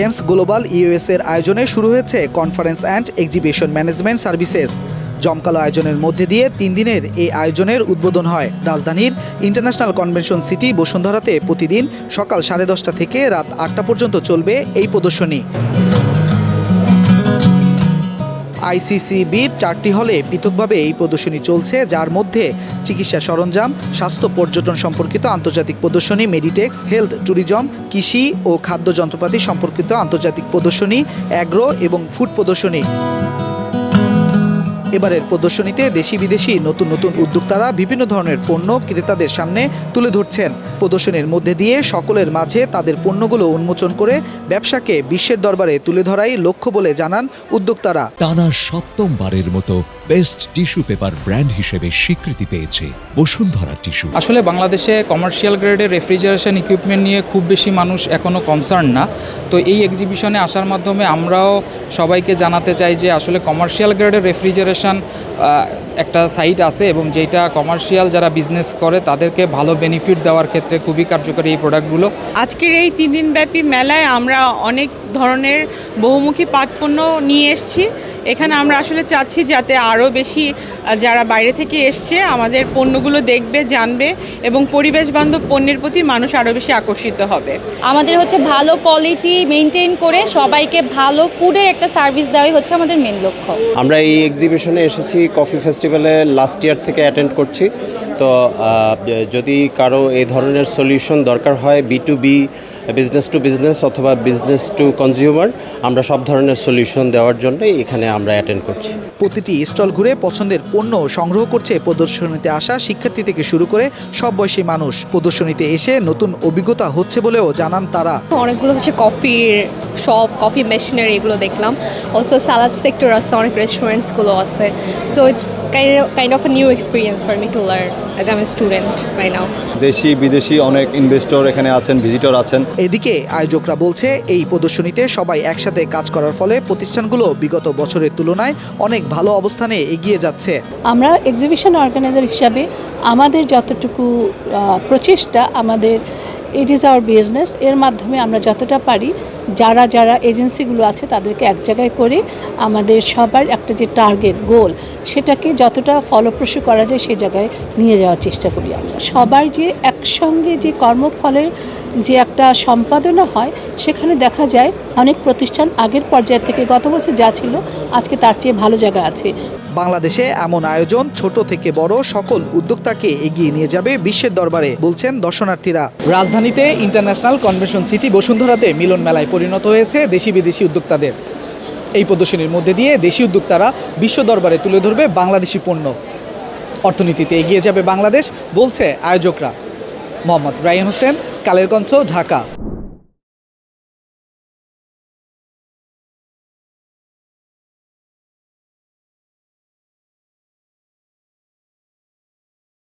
James global US এর আয়োজনে শুরু হয়েছে conference and exhibition management services. জমকালো আয়োজনের মধ্যে দিয়ে 3 দিনের এই আয়োজনের উদ্বোধন হয়। রাজধানীর ইন্টারন্যাশনাল কনভেনশন সিটি বসুন্ধরাতে প্রতিদিন সকাল 10:30 থেকে রাত 8টা পর্যন্ত চলবে এই প্রদর্শনী। আইসিসিবির 4টি হলে পৃথকভাবে এই প্রদর্শনী চলছে, যার মধ্যে চিকিৎসা সরঞ্জাম, স্বাস্থ্য পর্যটন সম্পর্কিত আন্তর্জাতিক প্রদর্শনী, মেডিটেক্স, হেলথ ট্যুরিজম, কৃষি ও খাদ্য যন্ত্রপাতি সম্পর্কিত আন্তর্জাতিক প্রদর্শনী, অ্যাগ্রো এবং ফুড প্রদর্শনী। এবারের প্রদর্শনীতে দেশি বিদেশি নতুন নতুন উদ্যোক্তারা বিভিন্ন ধরনের পণ্য ক্রেতাদের সামনে তুলে ধরছেন। প্রদর্শনীর মধ্যে দিয়ে সকলের মাঝে তাদের পণ্যগুলো উন্মোচন করে ব্যবসাকে বিশ্বের দরবারে তুলে ধরাই লক্ষ্য বলে জানান উদ্যোক্তারা। টানা 7মবারের মতো বেস্ট টিস্যু পেপার ব্র্যান্ড হিসেবে স্বীকৃতি পেয়েছে বসুন্ধরা টিস্যু। আসলে বাংলাদেশে কমার্শিয়াল গ্রেডের রেফ্রিজারেশন ইকুইপমেন্ট নিয়ে খুব বেশি মানুষ এখনও কনসার্ন না। তো এই এক্সিবিশনে আসার মাধ্যমে আমরাও সবাইকে জানাতে চাই যে আসলে কমার্শিয়াল গ্রেডের রেফ্রিজারেশন একটা সাইট আছে এবং যেটা কমার্শিয়াল যারা বিজনেস করে তাদেরকে ভালো বেনিফিট দেওয়ার ক্ষেত্রে খুবই কার্যকরী এই প্রোডাক্টগুলো। আজকের এই 3 দিনব্যাপী মেলায় আমরা অনেক ধরনের বহুমুখী পাটপণ্য নিয়ে এসেছি। এখানে আমরা আসলে চাচ্ছি যাতে আরও বেশি যারা বাইরে থেকে এসছে আমাদের পণ্যগুলো দেখবে, জানবে এবং পরিবেশ বান্ধব পণ্যের প্রতি মানুষ আরও বেশি আকর্ষিত হবে। আমাদের ভালো কোয়ালিটি মেনটেন করে সবাইকে ভালো ফুডের একটা সার্ভিস দেওয়াই হচ্ছে আমাদের মেন লক্ষ্য। আমরা এই এক্সিবিশনে এসেছি কফি ফেস্টিভ্যালে লাস্ট ইয়ার থেকে অ্যাটেন্ড করছি। তো যদি কারো এই ধরনের সলিউশন দরকার হয়, B2B, বিজনেস টু বিজনেস অথবা বিজনেস টু কনজিউমার, আমরা সব ধরনের সলিউশন দেওয়ার জন্য এখানে আমরা অ্যাটেন্ড করছি। প্রতিটি স্টল ঘুরে পছন্দের পণ্য সংগ্রহ করছে প্রদর্শনীতে আসা শিক্ষার্থী থেকে শুরু করে সব বয়সী মানুষ। প্রদর্শনীতে এসে নতুন অভিজ্ঞতা হচ্ছে বলেও জানান তারা। অনেকগুলো কফির শপ, কফি মেশিনারি এগুলো দেখলাম। অলসো সালাদ সেক্টর আছে, অনেক রেস্টুরেন্টসগুলো আছে। So it's kind of a new experience for me to learn as I M a student right now. দেশি বিদেশি অনেক ইনভেস্টর এখানে আছেন, ভিজিটর আছেন। এদিকে আয়োজকরা বলছে এই প্রদর্শনীতে সবাই একসাথে কাজ করার ফলে প্রতিষ্ঠানগুলো বিগত বছরের তুলনায় অনেক ভালো অবস্থানে এগিয়ে যাচ্ছে। আমরা এক্সিবিশন অর্গানাইজার হিসাবে আমাদের যতটুকু প্রচেষ্টা, আমাদের ইট ইজ আওয়ার বিজনেস, এর মাধ্যমে আমরা যতটা পারি যারা যারা এজেন্সিগুলো আছে তাদেরকে এক জায়গায় করে আমাদের সবার একটা যে টার্গেট গোল সেটাকে যতটা ফলপ্রসূ করা যায় সেই জায়গায় নিয়ে যাওয়ার চেষ্টা করি আমরা। সবার যে একসঙ্গে যে কর্মফলের যে একটা সম্পাদনা হয় সেখানে দেখা যায় অনেক প্রতিষ্ঠান আগের পর্যায় থেকে গত বছর যা ছিল আজকে তার চেয়ে ভালো জায়গা আছে। বাংলাদেশে এমন আয়োজন ছোট থেকে বড় সকল উদ্যোক্তাকে এগিয়ে নিয়ে যাবে বিশ্বের দরবারে, বলছেন দর্শনার্থীরা। রাজধানীতে ইন্টারন্যাশনাল কনভেনশন সিটি বসুন্ধরাতে মিলন মেলায় পরিণত হয়েছে দেশি বিদেশি উদ্যোক্তাদের। এই প্রদর্শনীর মধ্যে দিয়ে দেশি উদ্যোক্তারা বিশ্ব দরবারে তুলে ধরবে বাংলাদেশি পণ্য। অর্থনীতিতে এগিয়ে যাবে বাংলাদেশ, বলছে আয়োজকরা। মোহাম্মদ রায়হান হোসেন, কালের কণ্ঠ, ঢাকা।